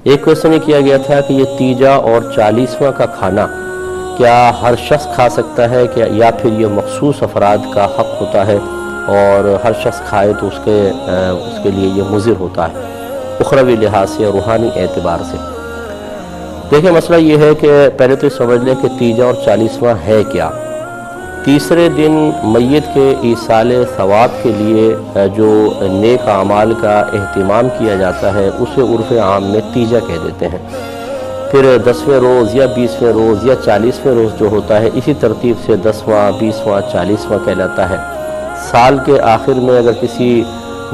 ایک کوشچن یہ کیا گیا تھا کہ یہ تیجا اور 40واں کا کھانا کیا ہر شخص کھا سکتا ہے کہ یا پھر یہ مخصوص افراد کا حق ہوتا ہے اور ہر شخص کھائے تو اس کے لیے یہ مضر ہوتا ہے اخروی لحاظ سے اور روحانی اعتبار سے؟ دیکھیں مسئلہ یہ ہے کہ پہلے تو یہ سمجھ لیں کہ تیجا اور 40واں ہے کیا۔ تیسرے دن میت کے ایصال ثواب کے لیے جو نیک اعمال کا اہتمام کیا جاتا ہے اسے عرف عام میں تیجا کہہ دیتے ہیں۔ پھر 10ویں روز یا 20ویں روز یا 40ویں روز جو ہوتا ہے اسی ترتیب سے 10واں 20واں 40واں کہلاتا ہے۔ سال کے آخر میں اگر کسی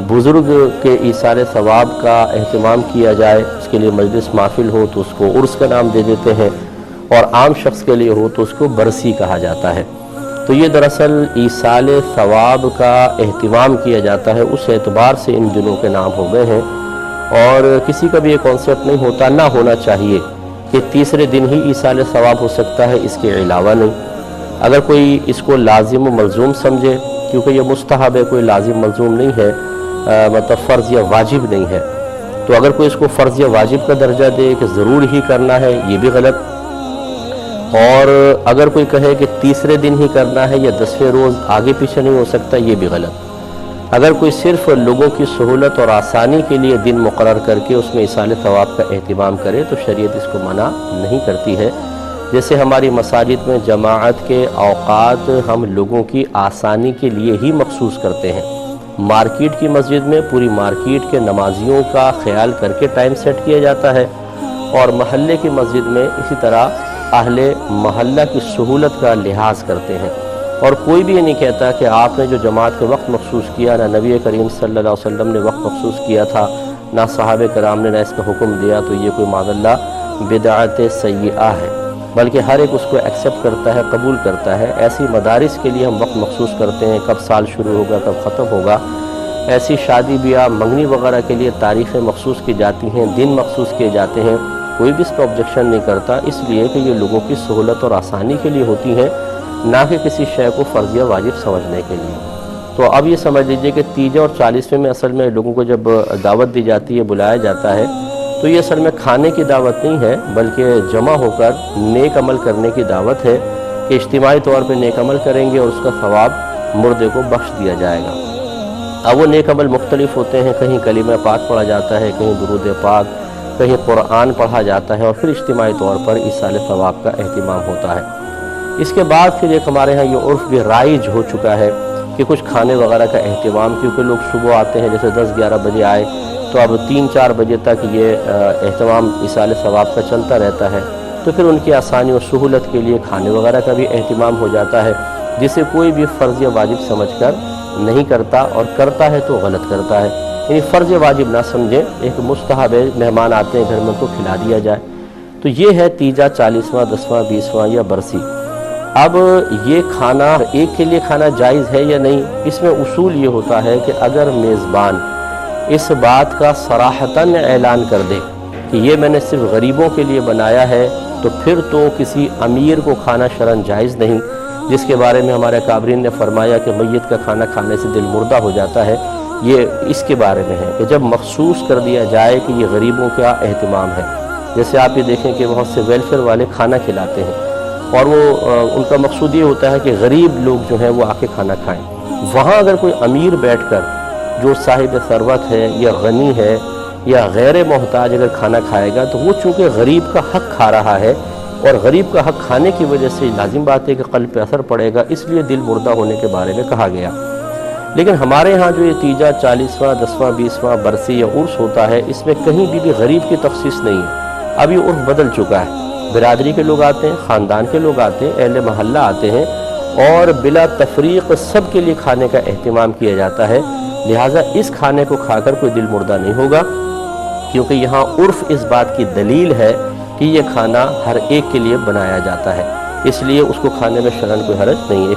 بزرگ کے ایصال ثواب کا اہتمام کیا جائے، اس کے لیے مجلس محفل ہو تو اس کو عرس کا نام دے دیتے ہیں، اور عام شخص کے لیے ہو تو اس کو برسی کہا جاتا ہے۔ تو یہ دراصل ایصال ثواب کا اہتمام کیا جاتا ہے، اس اعتبار سے ان دنوں کے نام ہو گئے ہیں، اور کسی کا بھی یہ کانسیپٹ نہیں ہوتا، نہ ہونا چاہیے کہ تیسرے دن ہی ایصال ثواب ہو سکتا ہے، اس کے علاوہ نہیں۔ اگر کوئی اس کو لازم و ملزوم سمجھے، کیونکہ یہ مستحب ہے، کوئی لازم ملزوم نہیں ہے، مطلب فرض یا واجب نہیں ہے، تو اگر کوئی اس کو فرض یا واجب کا درجہ دے کہ ضرور ہی کرنا ہے، یہ بھی غلط۔ اور اگر کوئی کہے کہ تیسرے دن ہی کرنا ہے یا 10ویں روز آگے پیچھے نہیں ہو سکتا، یہ بھی غلط۔ اگر کوئی صرف لوگوں کی سہولت اور آسانی کے لیے دن مقرر کر کے اس میں ایصال ثواب کا اہتمام کرے تو شریعت اس کو منع نہیں کرتی ہے۔ جیسے ہماری مساجد میں جماعت کے اوقات ہم لوگوں کی آسانی کے لیے ہی مخصوص کرتے ہیں۔ مارکیٹ کی مسجد میں پوری مارکیٹ کے نمازیوں کا خیال کر کے ٹائم سیٹ کیا جاتا ہے، اور محلے کی مسجد میں اسی طرح اہل محلہ کی سہولت کا لحاظ کرتے ہیں۔ اور کوئی بھی یہ نہیں کہتا کہ آپ نے جو جماعت کے وقت مخصوص کیا، نہ نبی کریم صلی اللہ علیہ وسلم نے وقت مخصوص کیا تھا، نہ صحابہ کرام نے نہ اس کا حکم دیا، تو یہ کوئی معاذ اللہ بدعت سیئہ ہے، بلکہ ہر ایک اس کو ایکسیپٹ کرتا ہے، قبول کرتا ہے۔ ایسی مدارس کے لیے ہم وقت مخصوص کرتے ہیں، کب سال شروع ہوگا کب ختم ہوگا۔ ایسی شادی بیاہ منگنی وغیرہ کے لیے تاریخیں مخصوص کی جاتی ہیں، دن مخصوص کیے جاتے ہیں، کوئی بھی اس کو آبجیکشن نہیں کرتا، اس لیے کہ یہ لوگوں کی سہولت اور آسانی کے لیے ہوتی ہیں، نہ کہ کسی شے کو فرض یا واجب سمجھنے کے لیے۔ تو اب یہ سمجھ لیجئے کہ تیجا اور 40ویں میں اصل میں لوگوں کو جب دعوت دی جاتی ہے، بلایا جاتا ہے، تو یہ اصل میں کھانے کی دعوت نہیں ہے، بلکہ جمع ہو کر نیک عمل کرنے کی دعوت ہے کہ اجتماعی طور پہ نیک عمل کریں گے اور اس کا ثواب مردے کو بخش دیا جائے گا۔ اب وہ نیک عمل مختلف ہوتے ہیں، کہیں کلمہ پاک پڑھا جاتا ہے، کہیں درود پاک، کہیں قرآن پڑھا جاتا ہے، اور پھر اجتماعی طور پر ایصال ثواب کا اہتمام ہوتا ہے۔ اس کے بعد پھر ایک ہمارے ہاں یہ عرف بھی رائج ہو چکا ہے کہ کچھ کھانے وغیرہ کا اہتمام، کیونکہ لوگ صبح آتے ہیں، جیسے 10-11 بجے آئے تو اب 3-4 بجے تک یہ اہتمام ایصال ثواب کا چلتا رہتا ہے، تو پھر ان کی آسانی اور سہولت کے لیے کھانے وغیرہ کا بھی اہتمام ہو جاتا ہے، جسے کوئی بھی فرض یا واجب سمجھ کر نہیں کرتا، اور کرتا ہے تو غلط کرتا ہے۔ یعنی فرض یا واجب نہ سمجھے، ایک مستحب ہے، مہمان آتے ہیں گھر میں تو کھلا دیا جائے۔ تو یہ ہے تیجا، 40واں 10واں 20واں یا برسی۔ اب یہ کھانا ایک کے لیے کھانا جائز ہے یا نہیں، اس میں اصول یہ ہوتا ہے کہ اگر میزبان اس بات کا صراحتاً اعلان کر دے کہ یہ میں نے صرف غریبوں کے لیے بنایا ہے، تو پھر تو کسی امیر کو کھانا شرعاً جائز نہیں، جس کے بارے میں ہمارے اکابرین نے فرمایا کہ میت کا کھانا کھانے سے دل مردہ ہو جاتا ہے۔ یہ اس کے بارے میں ہے کہ جب مخصوص کر دیا جائے کہ یہ غریبوں کا اہتمام ہے۔ جیسے آپ یہ دیکھیں کہ بہت سے ویلفیئر والے کھانا کھلاتے ہیں، اور وہ ان کا مقصود یہ ہوتا ہے کہ غریب لوگ جو ہیں وہ آ کے کھانا کھائیں۔ وہاں اگر کوئی امیر بیٹھ کر جو صاحب ثروت ہے یا غنی ہے یا غیر محتاج اگر کھانا کھائے گا، تو وہ چونکہ غریب کا حق کھا رہا ہے، اور غریب کا حق کھانے کی وجہ سے لازم بات ہے کہ قلب پہ اثر پڑے گا، اس لیے دل مردہ ہونے کے بارے میں کہا گیا۔ لیکن ہمارے ہاں جو یہ تیجا، 40واں 10واں 20واں برسی یا عرس ہوتا ہے، اس میں کہیں بھی غریب کی تخصیص نہیں ہے۔ اب یہ عرف بدل چکا ہے، برادری کے لوگ آتے ہیں، خاندان کے لوگ آتے ہیں، اہل محلہ آتے ہیں، اور بلا تفریق سب کے لیے کھانے کا اہتمام کیا جاتا ہے۔ لہٰذا اس کھانے کو کھا کر کوئی دل مردہ نہیں ہوگا، کیونکہ یہاں عرف اس بات کی دلیل ہے کہ یہ کھانا ہر ایک کے لیے بنایا جاتا ہے، اس لیے اس کو کھانے میں شرعاً کوئی حرج نہیں ہے۔